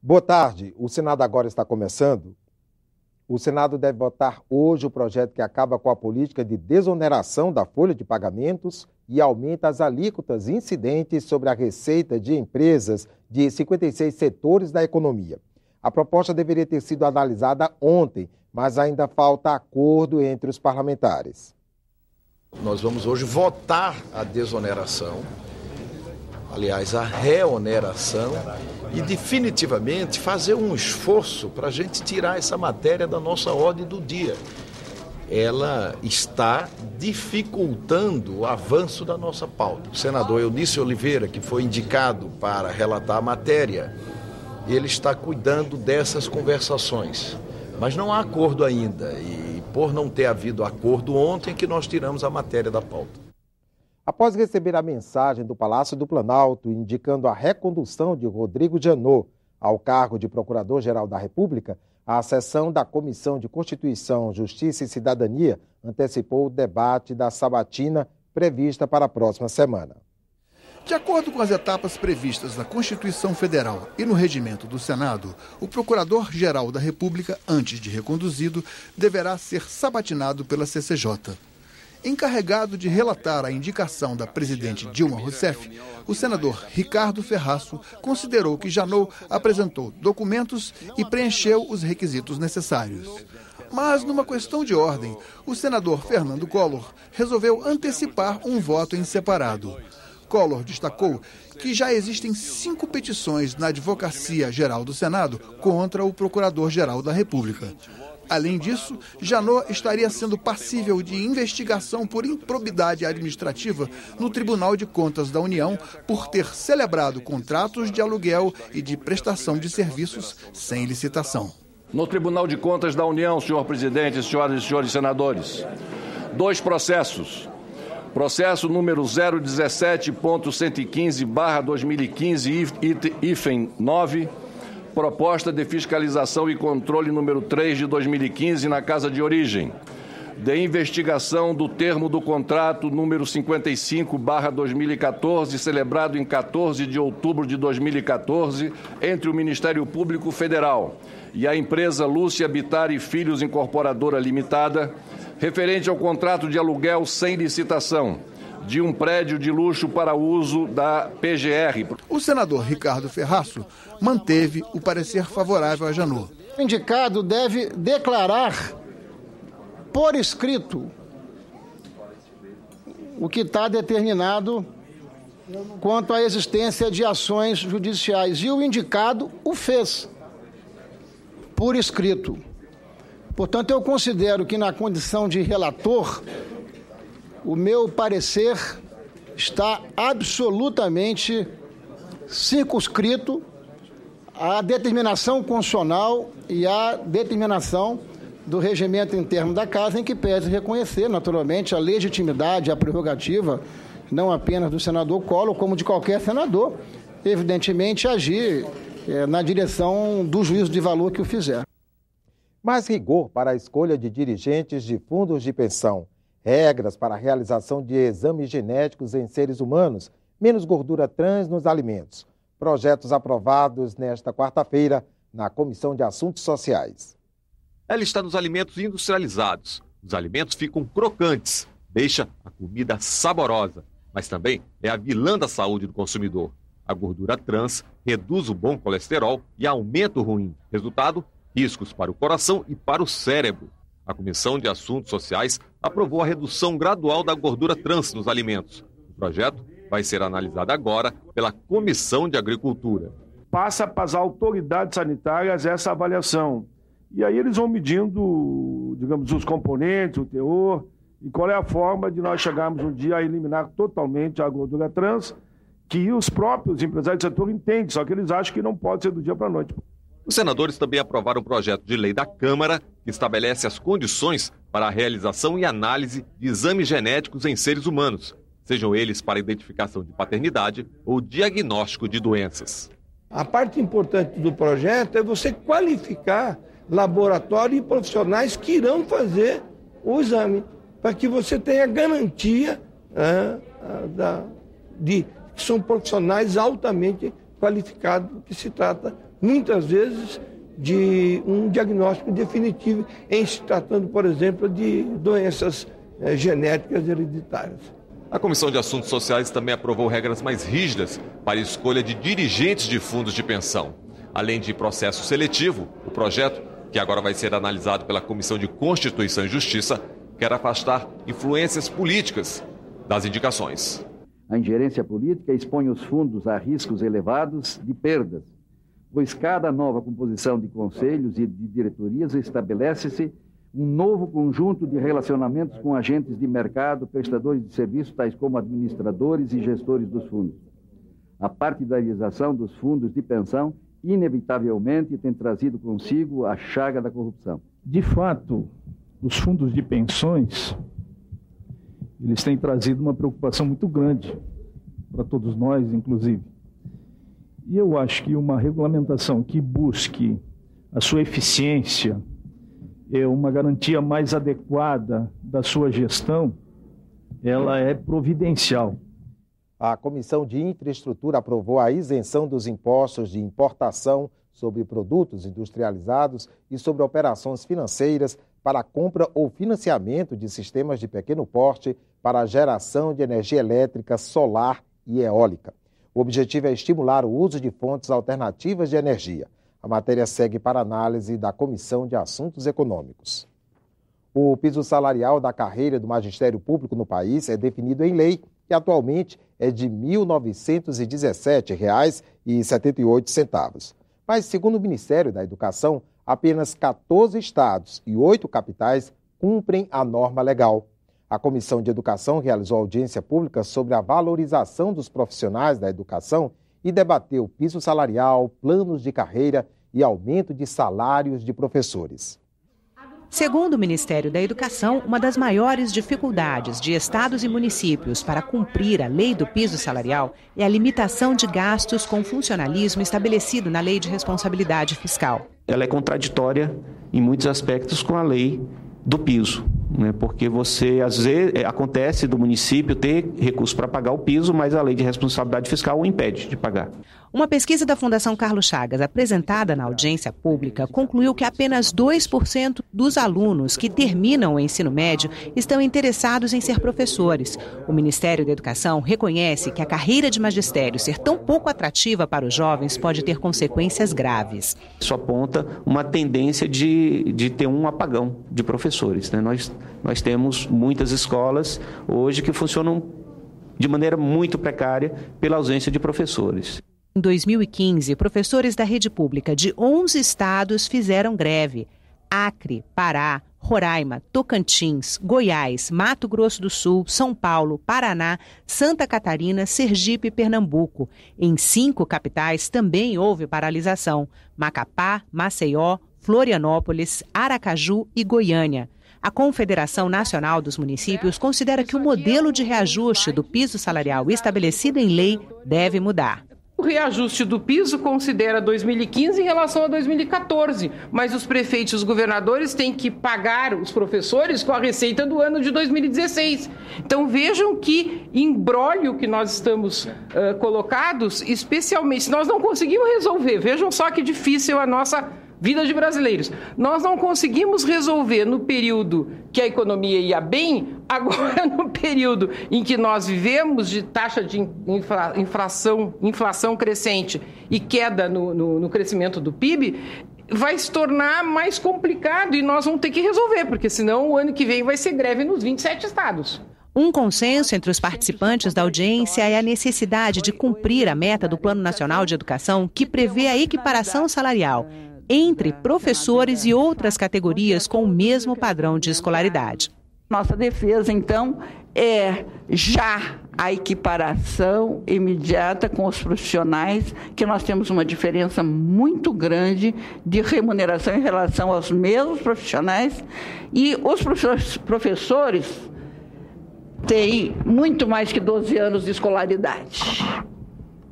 Boa tarde. O Senado agora está começando. O Senado deve votar hoje o projeto que acaba com a política de desoneração da folha de pagamentos e aumenta as alíquotas incidentes sobre a receita de empresas de 56 setores da economia. A proposta deveria ter sido analisada ontem, mas ainda falta acordo entre os parlamentares. Nós vamos hoje votar a desoneração, aliás, a reoneração, e definitivamente fazer um esforço para a gente tirar essa matéria da nossa ordem do dia. Ela está dificultando o avanço da nossa pauta. O senador Eunice Oliveira, que foi indicado para relatar a matéria, ele está cuidando dessas conversações. Mas não há acordo ainda, e por não ter havido acordo ontem que nós tiramos a matéria da pauta. Após receber a mensagem do Palácio do Planalto indicando a recondução de Rodrigo Janot ao cargo de Procurador-Geral da República, a sessão da Comissão de Constituição, Justiça e Cidadania antecipou o debate da sabatina prevista para a próxima semana. De acordo com as etapas previstas na Constituição Federal e no regimento do Senado, o Procurador-Geral da República, antes de reconduzido, deverá ser sabatinado pela CCJ. Encarregado de relatar a indicação da presidente Dilma Rousseff, o senador Ricardo Ferraço considerou que Janot apresentou documentos e preencheu os requisitos necessários. Mas, numa questão de ordem, o senador Fernando Collor resolveu antecipar um voto em separado. Collor destacou que já existem 5 petições na Advocacia Geral do Senado contra o Procurador-Geral da República. Além disso, Janot estaria sendo passível de investigação por improbidade administrativa no Tribunal de Contas da União por ter celebrado contratos de aluguel e de prestação de serviços sem licitação. No Tribunal de Contas da União, senhor presidente, senhoras e senhores senadores, 2 processos. Processo número 017.115/2015, proposta de fiscalização e controle número 3 de 2015 na Casa de Origem, de investigação do termo do contrato número 55/2014, celebrado em 14 de outubro de 2014, entre o Ministério Público Federal e a empresa Lúcia Bittar e Filhos Incorporadora Limitada, referente ao contrato de aluguel sem licitação de um prédio de luxo para uso da PGR. O senador Ricardo Ferraço manteve o parecer favorável a Janot. O indicado deve declarar por escrito o que está determinado quanto à existência de ações judiciais. E o indicado o fez por escrito. Portanto, eu considero que na condição de relator, o meu parecer está absolutamente circunscrito à determinação constitucional e à determinação do regimento interno da Casa, em que pede reconhecer, naturalmente, a legitimidade, a prerrogativa, não apenas do senador Collor, como de qualquer senador, evidentemente, agir na direção do juízo de valor que o fizer. Mais rigor para a escolha de dirigentes de fundos de pensão, regras para a realização de exames genéticos em seres humanos, menos gordura trans nos alimentos. Projetos aprovados nesta quarta-feira na Comissão de Assuntos Sociais. Ela está nos alimentos industrializados. Os alimentos ficam crocantes, deixa a comida saborosa, mas também é a vilã da saúde do consumidor. A gordura trans reduz o bom colesterol e aumenta o ruim. Resultado, riscos para o coração e para o cérebro. A Comissão de Assuntos Sociais aprovou a redução gradual da gordura trans nos alimentos. O projeto vai ser analisado agora pela Comissão de Agricultura. Passa para as autoridades sanitárias essa avaliação. E aí eles vão medindo, digamos, os componentes, o teor, e qual é a forma de nós chegarmos um dia a eliminar totalmente a gordura trans, que os próprios empresários do setor entendem, só que eles acham que não pode ser do dia para a noite. Os senadores também aprovaram o projeto de lei da Câmara que estabelece as condições para a realização e análise de exames genéticos em seres humanos, sejam eles para identificação de paternidade ou diagnóstico de doenças. A parte importante do projeto é você qualificar laboratório e profissionais que irão fazer o exame, para que você tenha garantia de que são profissionais altamente qualificados, que se trata muitas vezes, de um diagnóstico definitivo em se tratando, por exemplo, de doenças genéticas hereditárias. A Comissão de Assuntos Sociais também aprovou regras mais rígidas para a escolha de dirigentes de fundos de pensão. Além de processo seletivo, o projeto, que agora vai ser analisado pela Comissão de Constituição e Justiça, quer afastar influências políticas das indicações. A ingerência política expõe os fundos a riscos elevados de perdas, pois cada nova composição de conselhos e de diretorias estabelece-se um novo conjunto de relacionamentos com agentes de mercado, prestadores de serviços, tais como administradores e gestores dos fundos. A partidarização dos fundos de pensão, inevitavelmente, tem trazido consigo a chaga da corrupção. De fato, os fundos de pensões, eles têm trazido uma preocupação muito grande para todos nós, inclusive. E eu acho que uma regulamentação que busque a sua eficiência, uma garantia mais adequada da sua gestão, ela é providencial. A Comissão de Infraestrutura aprovou a isenção dos impostos de importação sobre produtos industrializados e sobre operações financeiras para a compra ou financiamento de sistemas de pequeno porte para a geração de energia elétrica, solar e eólica. O objetivo é estimular o uso de fontes alternativas de energia. A matéria segue para análise da Comissão de Assuntos Econômicos. O piso salarial da carreira do magistério público no país é definido em lei e atualmente é de R$ 1.917,78. Mas, segundo o Ministério da Educação, apenas 14 estados e 8 capitais cumprem a norma legal. A Comissão de Educação realizou audiência pública sobre a valorização dos profissionais da educação e debateu piso salarial, planos de carreira e aumento de salários de professores. Segundo o Ministério da Educação, uma das maiores dificuldades de estados e municípios para cumprir a lei do piso salarial é a limitação de gastos com funcionalismo estabelecido na Lei de Responsabilidade Fiscal. Ela é contraditória em muitos aspectos com a lei do piso, né? Porque você, às vezes, acontece do município ter recurso para pagar o piso, mas a lei de responsabilidade fiscal o impede de pagar. Uma pesquisa da Fundação Carlos Chagas, apresentada na audiência pública, concluiu que apenas 2% dos alunos que terminam o ensino médio estão interessados em ser professores. O Ministério da Educação reconhece que a carreira de magistério ser tão pouco atrativa para os jovens pode ter consequências graves. Isso aponta uma tendência de ter um apagão de professores, né? Nós temos muitas escolas hoje que funcionam de maneira muito precária pela ausência de professores. Em 2015, professores da rede pública de 11 estados fizeram greve. Acre, Pará, Roraima, Tocantins, Goiás, Mato Grosso do Sul, São Paulo, Paraná, Santa Catarina, Sergipe e Pernambuco. Em 5 capitais também houve paralisação: Macapá, Maceió, Florianópolis, Aracaju e Goiânia. A Confederação Nacional dos Municípios considera que o modelo de reajuste do piso salarial estabelecido em lei deve mudar. O reajuste do piso considera 2015 em relação a 2014, mas os prefeitos e os governadores têm que pagar os professores com a receita do ano de 2016. Então vejam que imbróglio que nós estamos colocados, especialmente, nós não conseguimos resolver. Vejam só que difícil a nossa vida de brasileiros. Nós não conseguimos resolver no período que a economia ia bem, agora no período em que nós vivemos de taxa de inflação crescente e queda no crescimento do PIB, vai se tornar mais complicado e nós vamos ter que resolver, porque senão o ano que vem vai ser greve nos 27 estados. Um consenso entre os participantes da audiência é a necessidade de cumprir a meta do Plano Nacional de Educação, que prevê a equiparação salarial entre professores e outras categorias com o mesmo padrão de escolaridade. Nossa defesa, então, é já a equiparação imediata com os profissionais, que nós temos uma diferença muito grande de remuneração em relação aos mesmos profissionais, e os professores têm muito mais que 12 anos de escolaridade.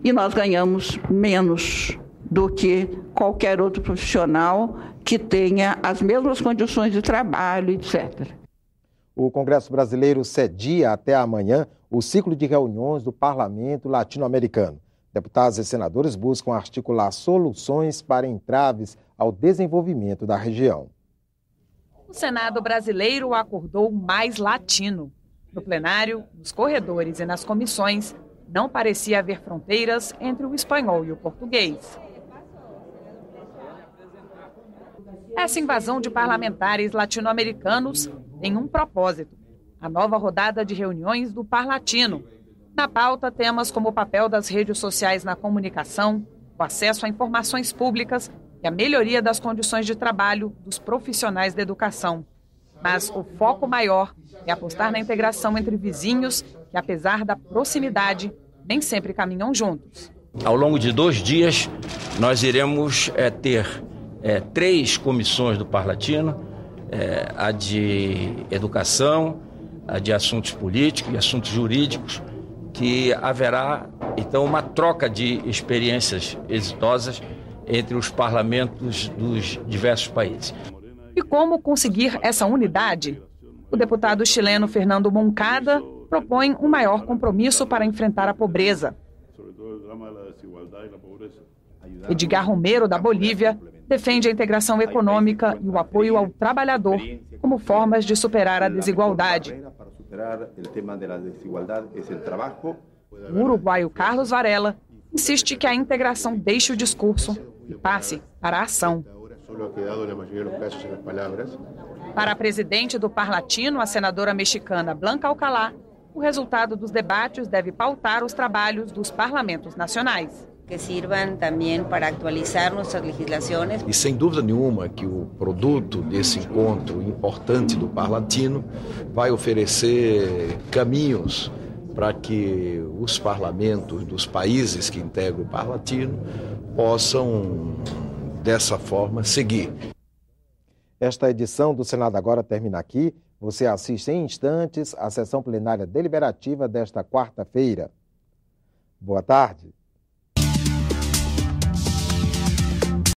E nós ganhamos menos do que qualquer outro profissional que tenha as mesmas condições de trabalho, etc. O Congresso Brasileiro cedia até amanhã o ciclo de reuniões do Parlamento Latino-Americano. Deputados e senadores buscam articular soluções para entraves ao desenvolvimento da região. O Senado brasileiro acordou mais latino. No plenário, nos corredores e nas comissões, não parecia haver fronteiras entre o espanhol e o português. Essa invasão de parlamentares latino-americanos tem um propósito: a nova rodada de reuniões do Parlatino. Na pauta, temas como o papel das redes sociais na comunicação, o acesso a informações públicas e a melhoria das condições de trabalho dos profissionais da educação. Mas o foco maior é apostar na integração entre vizinhos que, apesar da proximidade, nem sempre caminham juntos. Ao longo de 2 dias, nós iremos ter 3 comissões do Parlatino, a de educação, a de assuntos políticos e assuntos jurídicos, que haverá, então, uma troca de experiências exitosas entre os parlamentos dos diversos países. E como conseguir essa unidade? O deputado chileno Fernando Moncada propõe um maior compromisso para enfrentar a pobreza. Edgar Romero, da Bolívia, defende a integração econômica e o apoio ao trabalhador como formas de superar a desigualdade. O uruguaio Carlos Varela insiste que a integração deixe o discurso e passe para a ação. Para a presidente do Parlatino, a senadora mexicana Blanca Alcalá, o resultado dos debates deve pautar os trabalhos dos parlamentos nacionais. Que sirvam também para atualizar nossas legislações. E sem dúvida nenhuma que o produto desse encontro importante do Parlatino vai oferecer caminhos para que os parlamentos dos países que integram o Parlatino possam, dessa forma, seguir. Esta edição do Senado Agora termina aqui. Você assiste em instantes à sessão plenária deliberativa desta quarta-feira. Boa tarde.